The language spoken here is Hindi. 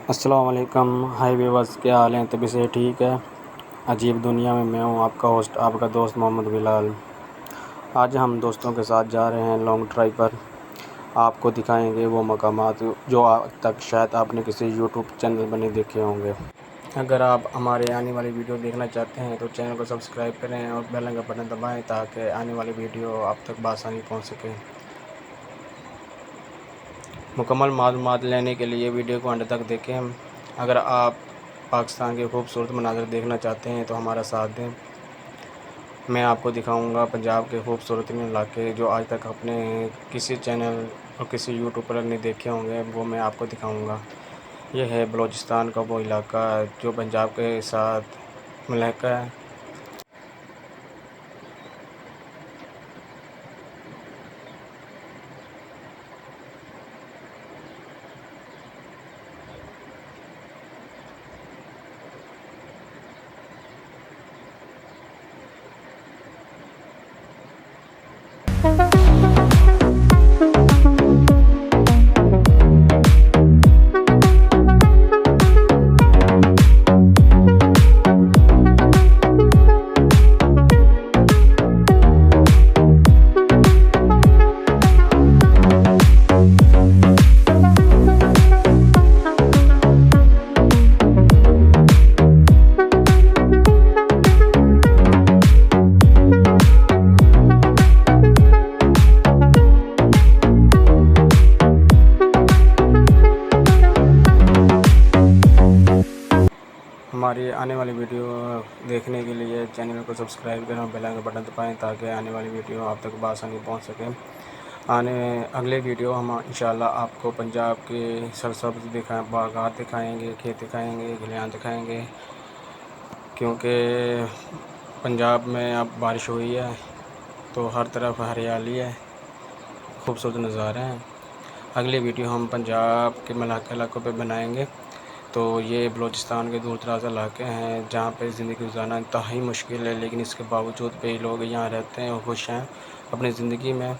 अस्सलाम वालेकुम। हाय व्यूअर्स, क्या हाल हैं? तभी से ठीक है। अजीब दुनिया में मैं हूँ आपका होस्ट, आपका दोस्त मोहम्मद बिलाल। आज हम दोस्तों के साथ जा रहे हैं लॉन्ग ड्राइव पर। आपको दिखाएंगे वो मकामात जो आज तक शायद आपने किसी यूट्यूब चैनल पर नहीं देखे होंगे। अगर आप हमारे आने वाली वीडियो देखना चाहते हैं तो चैनल को सब्सक्राइब करें और बेल का बटन दबाएँ ताकि आने वाली वीडियो आप तक बआसानी पहुँच सके। मुकम्मल मालूमात लेने के लिए वीडियो को अंत तक देखें। अगर आप पाकिस्तान के खूबसूरत मनाज़र देखना चाहते हैं तो हमारा साथ दें। मैं आपको दिखाऊंगा पंजाब के खूबसूरत इलाके जो आज तक अपने किसी चैनल और किसी यूट्यूब पर नहीं देखे होंगे, वो मैं आपको दिखाऊंगा। यह है बलूचिस्तान का वो इलाका जो पंजाब के साथ मिलता है। हमारी आने वाली वीडियो देखने के लिए चैनल को सब्सक्राइब करें और बेल का बटन दबाएं ताकि आने वाली वीडियो आप तक बआसानी पहुंच सके। अगले वीडियो हम इंशाल्लाह आपको पंजाब के सरसब्ज़ बागात दिखाएंगे, खेत दिखाएंगे, खलिहान दिखाएंगे, क्योंकि पंजाब में अब बारिश हुई है तो हर तरफ हरियाली है, खूबसूरत नज़ारे हैं। अगली वीडियो हम पंजाब के इलाकों पे बनाएंगे। तो ये बलूचिस्तान के दूर दराज इलाके हैं जहाँ पे ज़िंदगी गुजारना इंतहाई मुश्किल है, लेकिन इसके बावजूद भी लोग यहाँ रहते हैं और खुश हैं अपनी ज़िंदगी में।